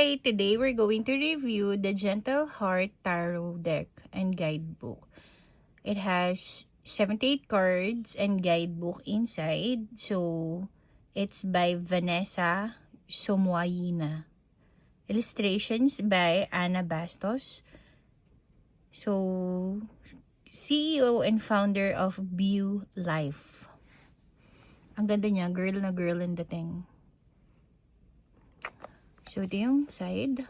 Hi! Today we're going to review the Gentle Heart Tarot Deck and Guidebook. It has 78 cards and guidebook inside. So, it's by Vanessa Somoyina. Illustrations by Anna Bastos. So, CEO and founder of View Life. Ang ganda niya, girl na girl in dating. So, ito yung side.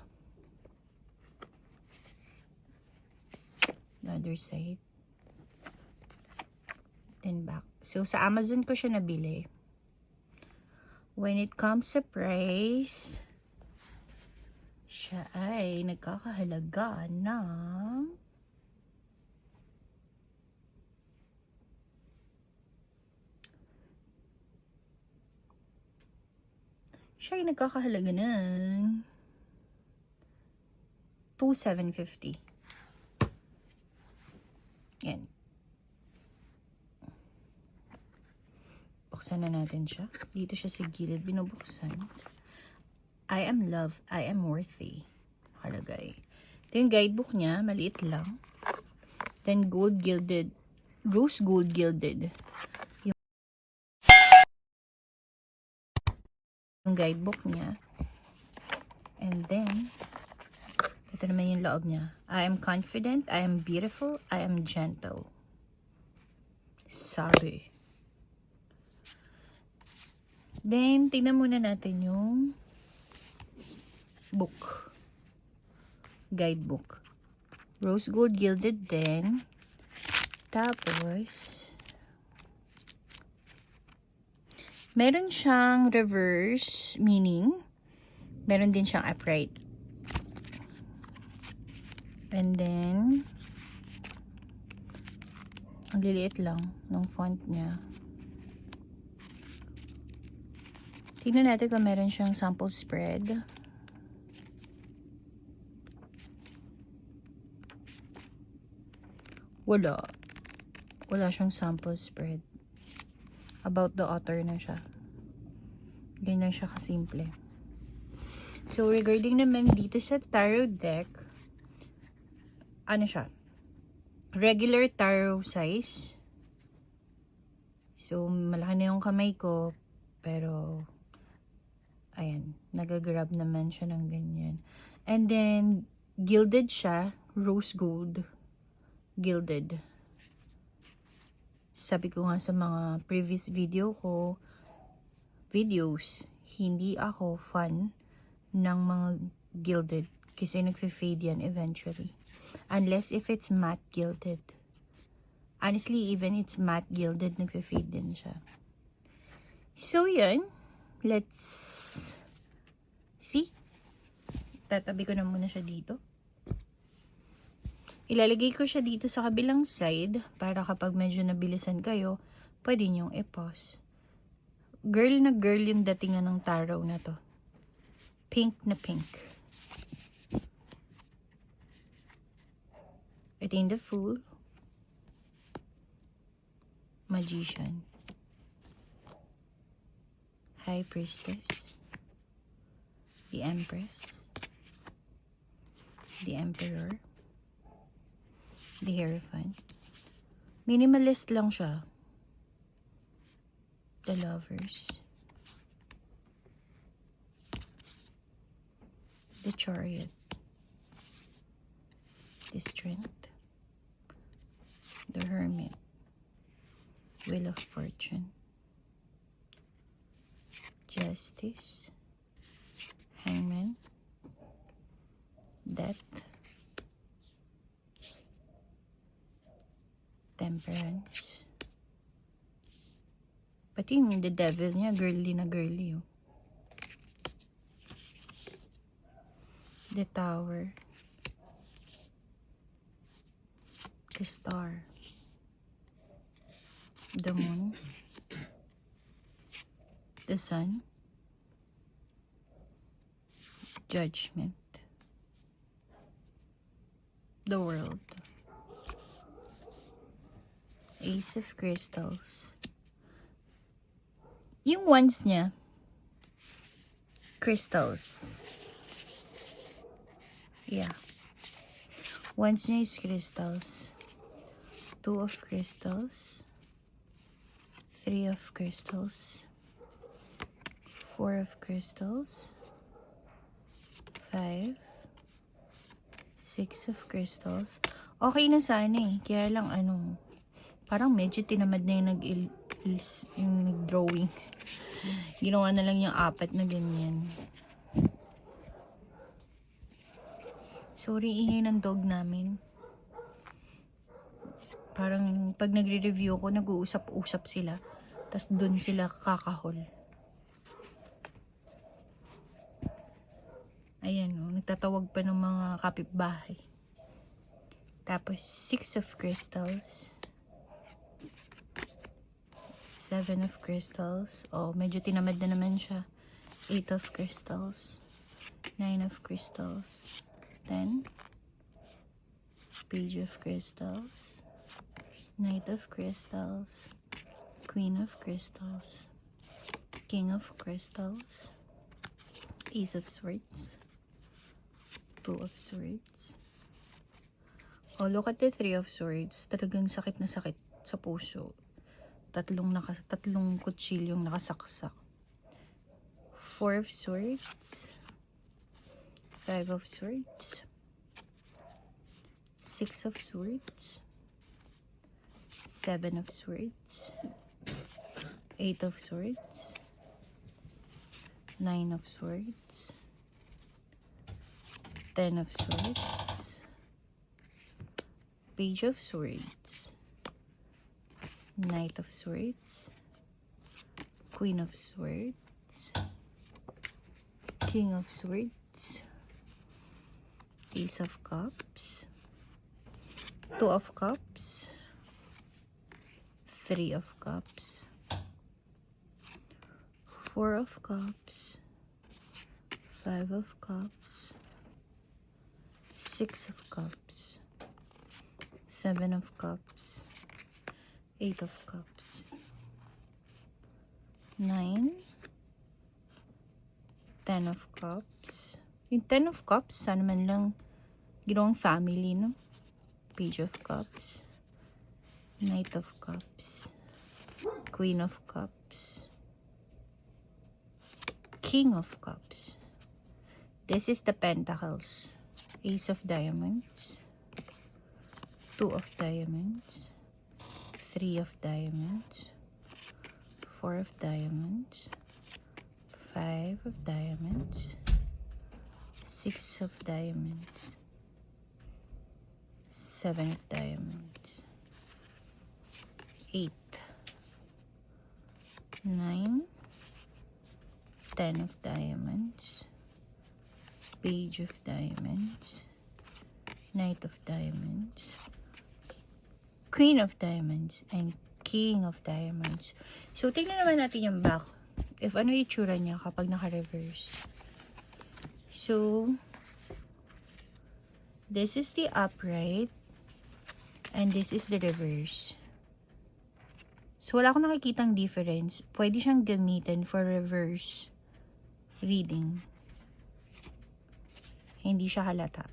The other side. Then back. So, sa Amazon ko siya nabili. When it comes sa price, siya ay nagkakahalaga ng $2,750. Yan. Buksan na natin siya. Dito siya sa gilid. Binubuksan. I am love. I am worthy. Halagay. Ito yung guidebook niya. Maliit lang. Then gold gilded. Rose gold gilded. Yung guidebook niya. And then, ito naman yung loob niya. I am confident. I am beautiful. I am gentle. Sabi. Then, tingnan muna natin yung book. Guidebook. Rose gold gilded din. Tapos, meron siyang reverse meaning. Meron din siyang upright. And then, ang liliit lang ng font niya. Tingnan natin kung meron siyang sample spread. Wala. Wala siyang sample spread. About the author na siya. Ganyan siya kasimple. So, regarding naman dito sa tarot deck, ano siya? Regular tarot size. So, malaki na yung kamay ko. Pero, ayan. Nagagrab naman siya ng ganyan. And then, gilded siya. Rose gold. Gilded. Sabi ko nga sa mga previous videos, hindi ako fan ng mga gilded. Kasi nagfe-fade yan eventually. Unless if it's matte gilded. Honestly, even it's matte gilded, nagfe-fade din siya. So, yun. Let's see. Tatabi ko na muna siya dito. Ilalagay ko siya dito sa kabilang side para kapag medyo nabilisan kayo, pwede nyong i-pause. Girl na girl yung datingan ng tarot na to. Pink na pink. Ito yung the Fool. Magician. High Priestess. The Empress. The Emperor. The Hierophant. Minimalist lang siya. The Lovers. The Chariot. The Strength. The Hermit. Wheel of Fortune. Justice. Hangman. Death. Temperance. Pati yung the devil niya, girly na girly. Oh. The Tower. The Star. The Moon. The Sun. Judgment. The World. Ace of Crystals. Yung wands niya, crystals. Yeah. Wands niya is crystals. 2 of crystals. 3 of crystals. 4 of crystals. 5. 6 of crystals. Okay na sana eh. Kaya lang parang medyo tinamad na yung nag-drawing. Ginawa na lang yung 4 na ganyan. Sorry, ingay ng dog namin. Parang pag nagre-review ko, nag-uusap-usap sila. Tapos dun sila kakahol. Ayan nagtatawag pa ng mga kapitbahay. Tapos 6 of crystals. 7 of crystals. Medyo tinamad na naman siya. 8 of crystals. 9 of crystals. 10. Page of crystals. Knight of crystals. Queen of crystals. King of crystals. Ace of swords. 2 of swords. Look at the 3 of swords. Talagang sakit na sakit sa puso. Tatlong kutsilyong nakasaksak. 4 of swords. 5 of swords. 6 of swords. 7 of swords. 8 of swords. 9 of swords. 10 of swords. Page of swords. Knight of swords. Queen of swords. King of swords. Ace of cups. 2 of cups. 3 of cups. 4 of cups. 5 of cups. 6 of cups. 7 of cups. 8 of cups. 9. 10 of cups. Yung 10 of cups, sana man lang ginawang family, no? Page of cups. Knight of cups. Queen of cups. King of cups. This is the pentacles. Ace of diamonds. 2 of diamonds. 3 of diamonds. 4 of diamonds. 5 of diamonds. 6 of diamonds. 7 of diamonds. 8. 9. 10 of diamonds. Page of diamonds. Knight of diamonds. Queen of diamonds. And King of diamonds. So, tingnan naman natin yung back. If ano yung itsura niya kapag naka-reverse. So, this is the upright. And this is the reverse. So, wala akong nakikitang difference. Pwede siyang gamitin for reverse reading. Hindi siya halata.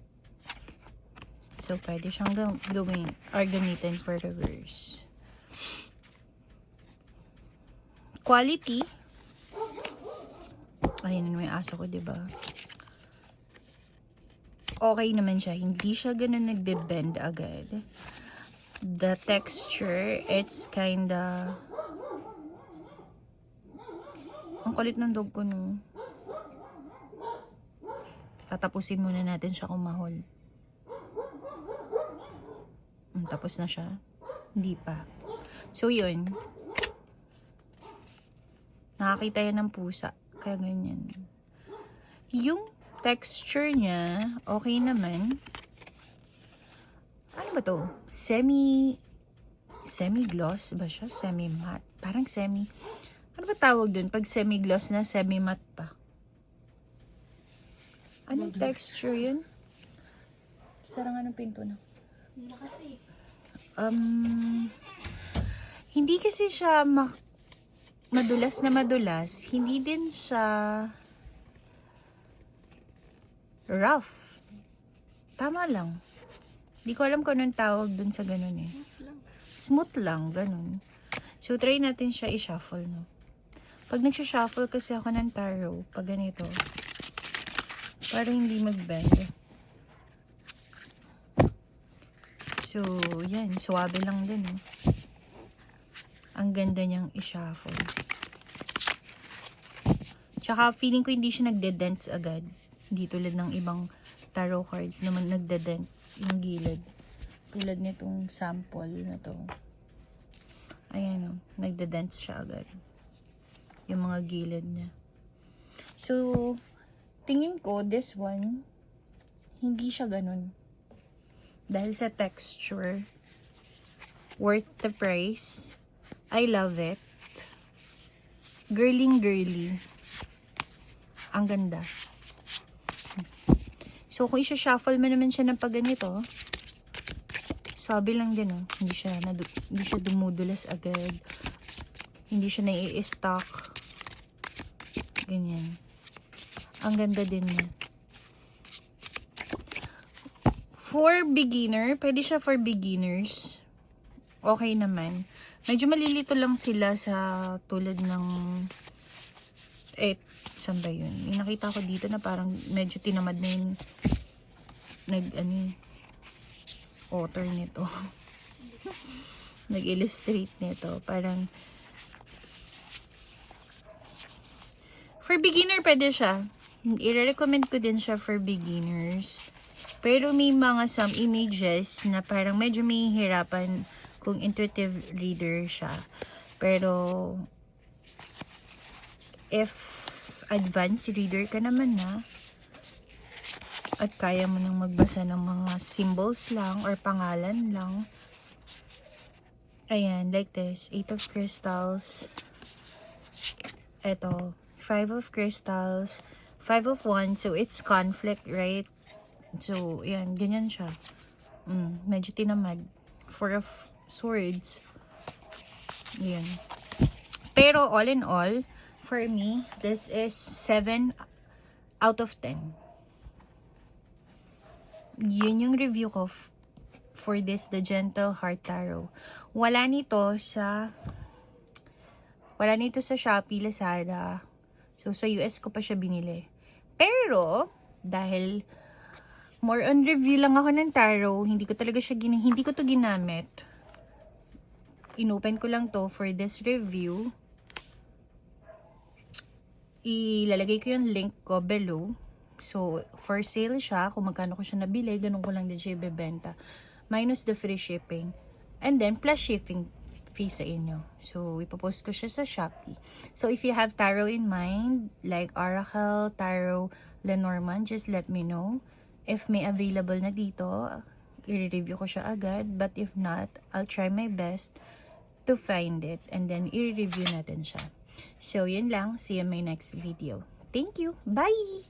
So, pwede siyang gawin or gamitin for reverse. Quality. Ayan naman yung aso ko, diba? Okay naman siya. Hindi siya ganun nagbe-bend agad. The texture, it's kinda... Ang kulit ng dog ko, no? Tatapusin muna natin siya kumahol. Tapos na siya? Hindi pa. So, yun. Nakakita yan ng pusa. Kaya ganyan. Yung texture niya, okay naman. Ano ba to? Semi-gloss ba siya? Semi-matte. Parang semi... Ano ba tawag dun? Pag semi-gloss na, semi-matte pa. Anong texture yun? Sarang anong pinto na? Kasi. Hindi kasi siya madulas na madulas. Hindi din siya rough. Tama lang. Hindi ko alam kung anong tawag dun sa ganun eh. Smooth lang, ganun. So, try natin siya i-shuffle, no? Pag nagsha-shuffle kasi ako ng tarot, pag ganito, para hindi mag-bend. So, yan. Suwabe lang din, eh. Ang ganda niyang i-shuffle. Tsaka, feeling ko hindi siya nagde-dents agad. Hindi tulad ng ibang tarot cards naman nagde-dent yung gilid. Tulad nitong sample na to. Ayan, oh. Nagde-dents siya agad. Yung mga gilid niya. So, tingin ko, this one, hindi siya ganun. Dahil sa texture, worth the price. I love it. Girly. Ang ganda. So, kung isa-shuffle mo naman siya ng pag ganito, sabi lang din, oh, hindi siya dumudulas agad. Hindi siya nai-stock. Ganyan. Ang ganda din niya. For beginner, pwede siya for beginners. Okay naman. Medyo malilito lang sila sa tulad ng saan ba yun? Yung nakita ko dito na parang medyo tinamad na yung author nito. Nag-illustrate nito. Parang for beginner pwede siya. I-recommend ko din siya for beginners. Pero may mga some images na parang medyo may hirapan kung intuitive reader siya. Pero if advanced reader ka naman na at kaya mo nang magbasa ng mga symbols lang or pangalan lang. Ayan, like this. 8 of crystals. Ito. 5 of crystals. 5 of wands. So, it's conflict, right? So, ayan. Ganyan siya. Medyo tinamad. 4 of swords. Ayan. Pero, all in all, for me, this is 7 out of 10. Yun yung review ko for this, The Gentle Heart Tarot. Wala nito sa Shopee, Lazada. So, sa US ko pa siya binili. Pero, dahil more on review lang ako ng tarot, hindi ko to ginamit. Inopen ko lang to for this review. Ilalagay ko yung link ko below. So, for sale siya. Kung magkano ko siya nabili, ganun ko lang din siya ibebenta. Minus the free shipping. And then, plus shipping fee sa inyo. So, ipopost ko siya sa Shopee. So, if you have tarot in mind, like Oracle, Tarot, Lenormand, just let me know. If may available na dito, i-review ko siya agad. But if not, I'll try my best to find it. And then, i-review natin siya. So, yun lang. See you in my next video. Thank you. Bye!